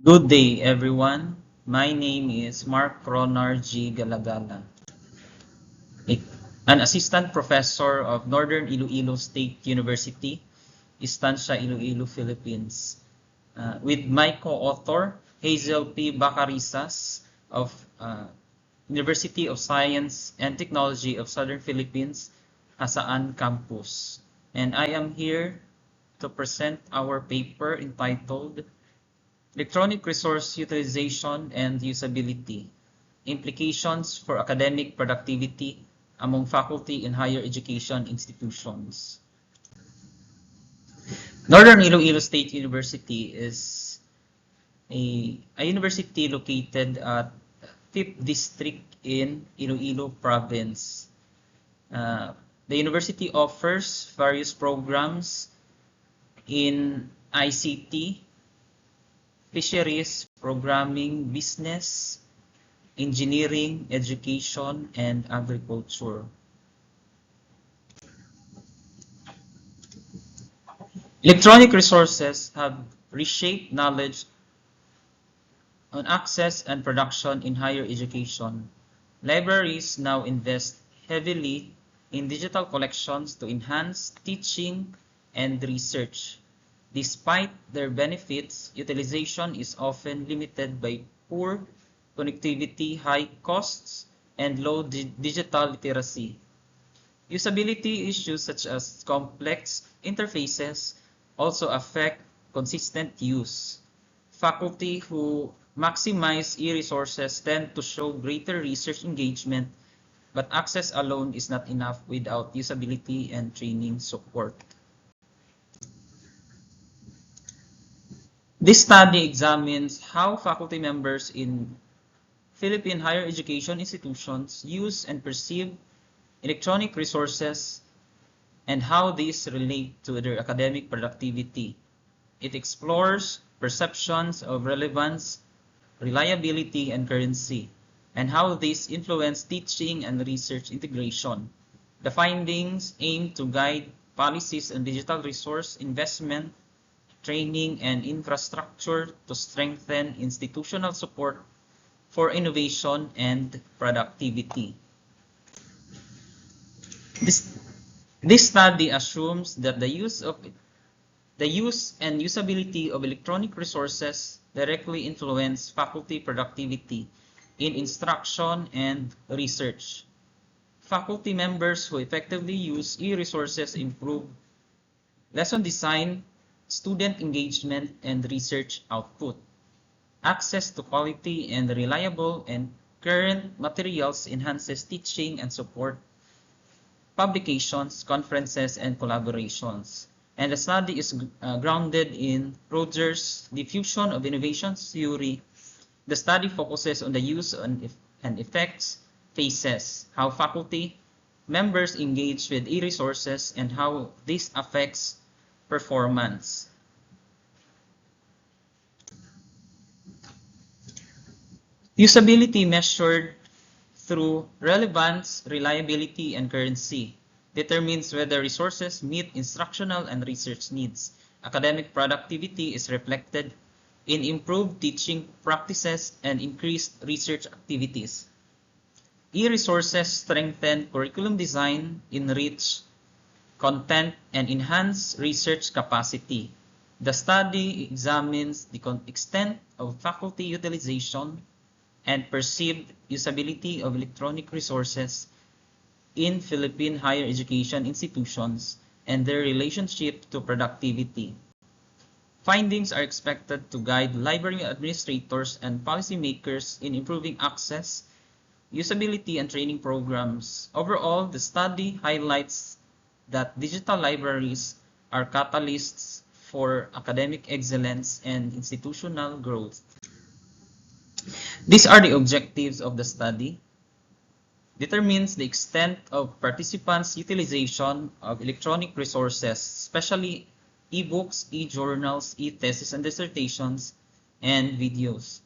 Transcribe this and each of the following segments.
Good day, everyone. My name is Mark Ronar G. Galagala, an assistant professor of Northern Iloilo State University, Estancia, Iloilo, Philippines, with my co-author, Hazel P. Bacarisas of University of Science and Technology of Southern Philippines, Hasaan Campus. And I am here to present our paper entitled Electronic Resource Utilization and Usability: Implications for Academic Productivity among Faculty in Higher Education Institutions. Northern Iloilo State University is a university located at 5th District in Iloilo Province. The university offers various programs in ICT, fisheries, programming, business, engineering, education, and agriculture. Electronic resources have reshaped knowledge on access and production in higher education. Libraries now invest heavily in digital collections to enhance teaching and research. Despite their benefits, utilization is often limited by poor connectivity, high costs, and low digital literacy. Usability issues such as complex interfaces also affect consistent use. Faculty who maximize e-resources tend to show greater research engagement, but access alone is not enough without usability and training support. This study examines how faculty members in Philippine higher education institutions use and perceive electronic resources and how these relate to their academic productivity. It explores perceptions of relevance, reliability, and currency, and how these influence teaching and research integration. The findings aim to guide policies on digital resource investment, training, and infrastructure to strengthen institutional support for innovation and productivity. This, this study assumes that the use and usability of electronic resources directly influence faculty productivity in instruction and research. Faculty members who effectively use e-resources improve lesson design, student engagement, and research output. Access to quality and reliable and current materials enhances teaching and support publications, conferences, and collaborations. And the study is grounded in Rogers' diffusion of innovation theory. The study focuses on the use and effects phases, how faculty members engage with e-resources, and how this affects performance. Usability measured through relevance, reliability, and currency determines whether resources meet instructional and research needs. Academic productivity is reflected in improved teaching practices and increased research activities. E-resources strengthen curriculum design, enrich content, and enhance research capacity. The study examines the extent of faculty utilization and perceived usability of electronic resources in Philippine higher education institutions and their relationship to productivity. Findings are expected to guide library administrators and policymakers in improving access, usability, and training programs. Overall, the study highlights that digital libraries are catalysts for academic excellence and institutional growth. These are the objectives of the study. Determines the extent of participants' utilization of electronic resources, especially e-books, e-journals, e-theses and dissertations, and videos.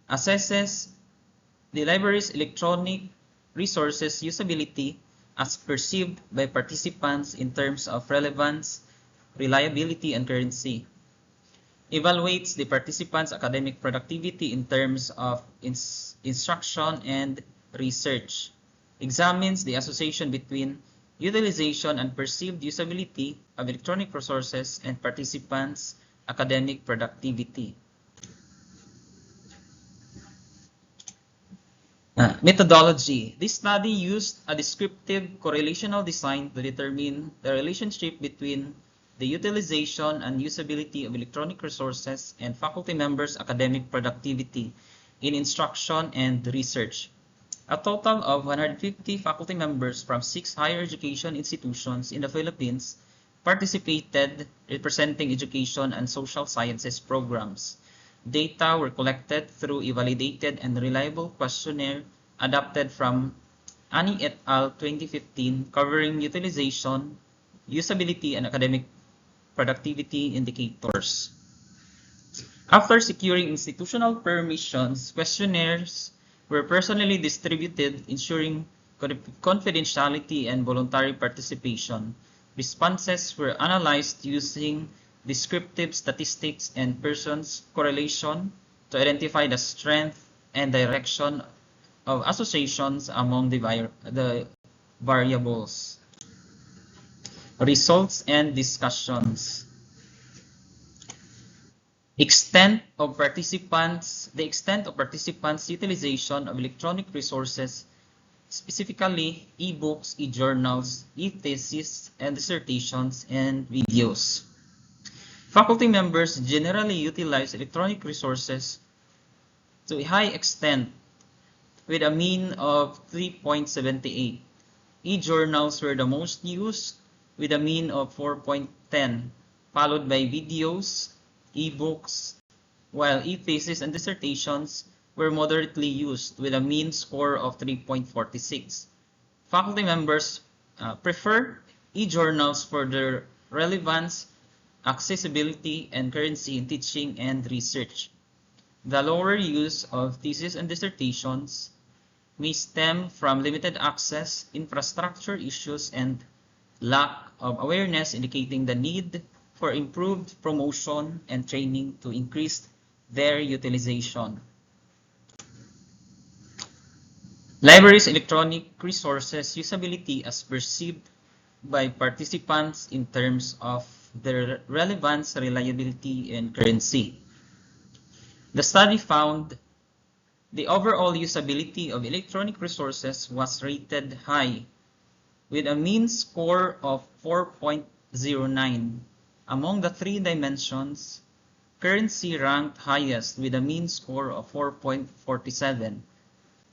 Assesses the library's electronic resources usability as perceived by participants in terms of relevance, reliability, and currency. evaluates the participants' academic productivity in terms of instruction and research, examines the association between utilization and perceived usability of electronic resources and participants' academic productivity. Methodology. This study used a descriptive correlational design to determine the relationship between the utilization and usability of electronic resources and faculty members' academic productivity in instruction and research. A total of 150 faculty members from 6 higher education institutions in the Philippines participated, representing education and social sciences programs. Data were collected through a validated and reliable questionnaire adapted from Ani et al. 2015 covering utilization, usability, and academic productivity indicators. After securing institutional permissions, questionnaires were personally distributed, ensuring confidentiality and voluntary participation. Responses were analyzed using descriptive statistics and Pearson's correlation to identify the strength and direction of associations among the variables. Results and discussions. The extent of participants' utilization of electronic resources, specifically e-books, e-journals, e-theses, and dissertations, and videos. Faculty members generally utilize electronic resources to a high extent with a mean of 3.78. E-journals were the most used with a mean of 4.10, followed by videos, e-books, while e-theses and dissertations were moderately used with a mean score of 3.46. Faculty members prefer e-journals for their relevance, accessibility, and currency in teaching and research. The lower use of theses and dissertations may stem from limited access, infrastructure issues, and lack of awareness, indicating the need for improved promotion and training to increase their utilization. Libraries' electronic resources usability as perceived by participants in terms of their relevance, reliability, and currency. The study found the overall usability of electronic resources was rated high, with a mean score of 4.09. Among the 3 dimensions, currency ranked highest with a mean score of 4.47,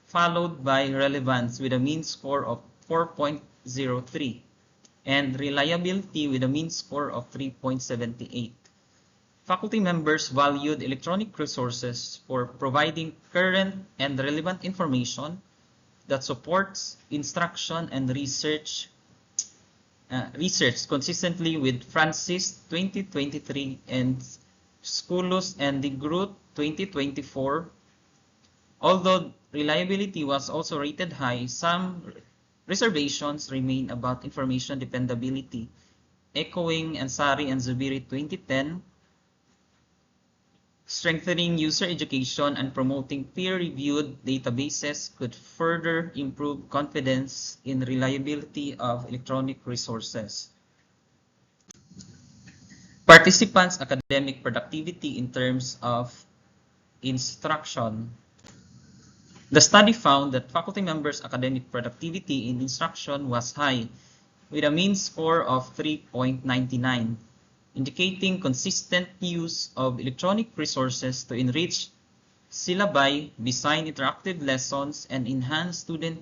followed by relevance with a mean score of 4.03, and reliability with a mean score of 3.78. Faculty members valued electronic resources for providing current and relevant information that supports instruction and research consistently with Francis 2023 and Schoolos and de Groot 2024. Although reliability was also rated high, some reservations remain about information dependability, echoing Ansari and Zubiri 2010. Strengthening user education and promoting peer-reviewed databases could further improve confidence in reliability of electronic resources. Participants' academic productivity in terms of instruction. The study found that faculty members' academic productivity in instruction was high, with a mean score of 3.99. Indicating consistent use of electronic resources to enrich syllabi, design interactive lessons, and enhance student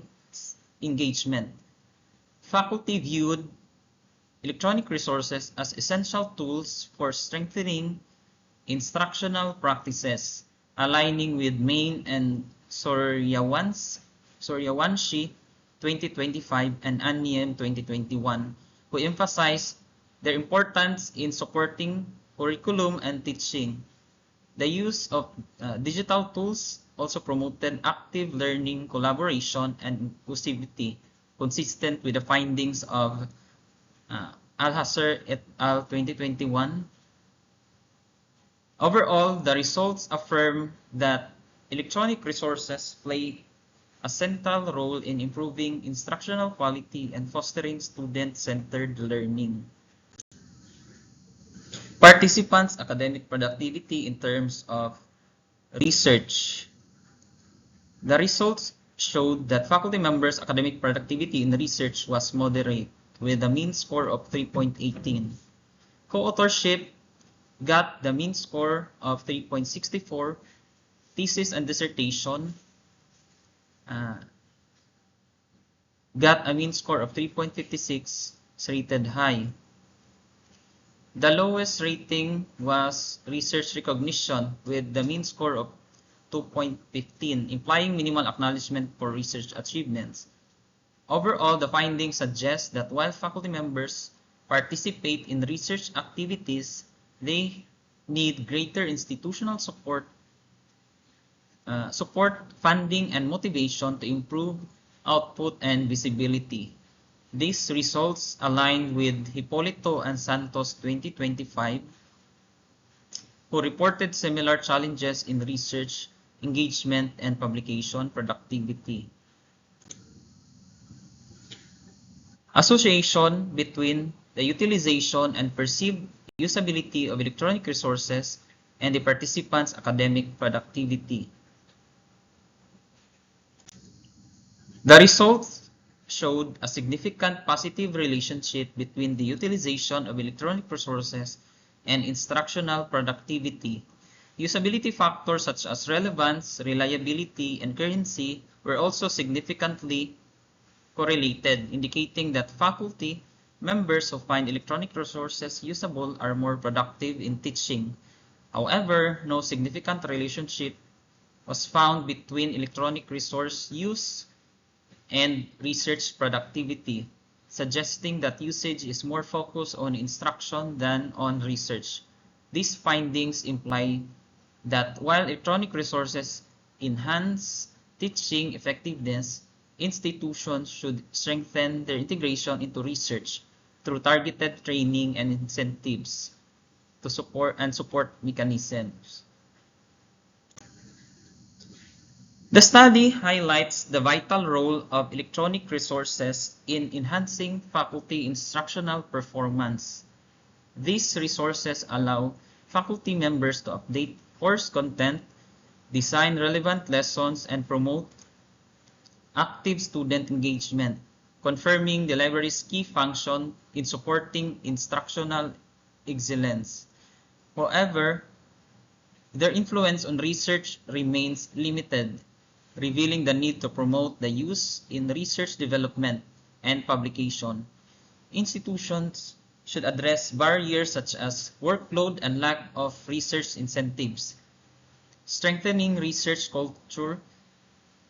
engagement. Faculty viewed electronic resources as essential tools for strengthening instructional practices, aligning with Main and Suryawanshi 2025 and Aniem 2021, who emphasized their importance in supporting curriculum and teaching. The use of digital tools also promoted active learning, collaboration, and inclusivity, consistent with the findings of Alhassar et al. 2021. Overall, the results affirm that electronic resources play a central role in improving instructional quality and fostering student-centered learning. Participants' academic productivity in terms of research. The results showed that faculty members' academic productivity in research was moderate, with a mean score of 3.18. Co-authorship got the mean score of 3.64. Thesis and dissertation got a mean score of 3.56, rated high. The lowest rating was research recognition with the mean score of 2.15, implying minimal acknowledgement for research achievements. Overall, the findings suggest that while faculty members participate in research activities, they need greater institutional support, funding, and motivation to improve output and visibility. These results align with Hipolito and Santos 2025, who reported similar challenges in research, engagement, and publication productivity. Association between the utilization and perceived usability of electronic resources and the participants' academic productivity. The results showed a significant positive relationship between the utilization of electronic resources and instructional productivity. Usability factors such as relevance, reliability, and currency were also significantly correlated, indicating that faculty members who find electronic resources usable are more productive in teaching. However, no significant relationship was found between electronic resource use and research productivity, suggesting that usage is more focused on instruction than on research. These findings imply that while electronic resources enhance teaching effectiveness, institutions should strengthen their integration into research through targeted training and incentives to support mechanisms. The study highlights the vital role of electronic resources in enhancing faculty instructional performance. These resources allow faculty members to update course content, design relevant lessons, and promote active student engagement, confirming the library's key function in supporting instructional excellence. However, their influence on research remains limited, revealing the need to promote the use in research development and publication. Institutions should address barriers such as workload and lack of research incentives. Strengthening research culture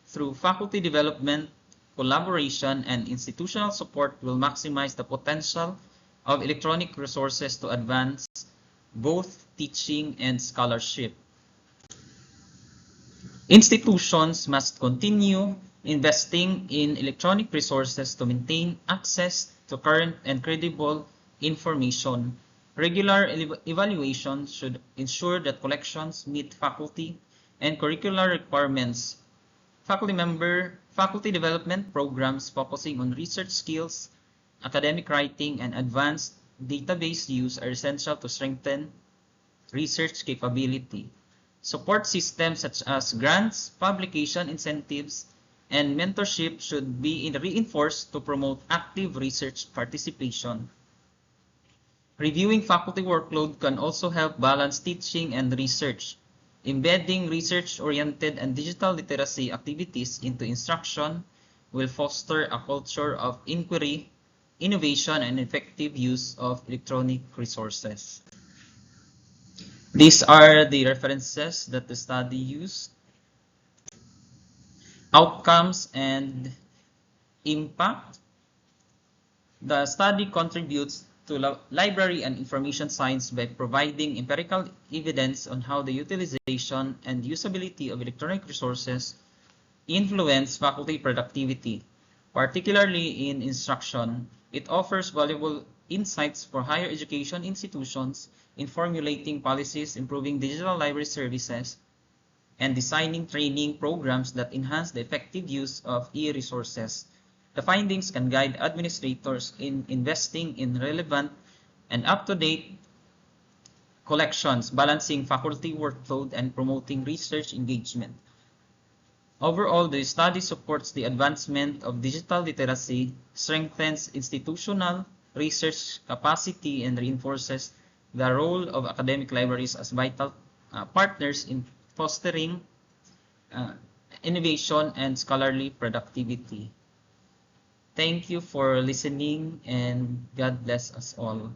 through faculty development, collaboration, and institutional support will maximize the potential of electronic resources to advance both teaching and scholarship. Institutions must continue investing in electronic resources to maintain access to current and credible information. Regular evaluations should ensure that collections meet faculty and curricular requirements. Faculty development programs focusing on research skills, academic writing, and advanced database use are essential to strengthen research capability. Support systems such as grants, publication incentives, and mentorship should be reinforced to promote active research participation. Reviewing faculty workload can also help balance teaching and research. Embedding research-oriented and digital literacy activities into instruction will foster a culture of inquiry, innovation, and effective use of electronic resources. These are the references that the study used. Outcomes and impact. The study contributes to library and information science by providing empirical evidence on how the utilization and usability of electronic resources influence faculty productivity, particularly in instruction. It offers valuable insights for higher education institutions in formulating policies, improving digital library services, and designing training programs that enhance the effective use of e-resources. The findings can guide administrators in investing in relevant and up-to-date collections, balancing faculty workload and promoting research engagement. Overall, the study supports the advancement of digital literacy, strengthens institutional research capacity, and reinforces the role of academic libraries as vital partners in fostering innovation and scholarly productivity. Thank you for listening, and God bless us all.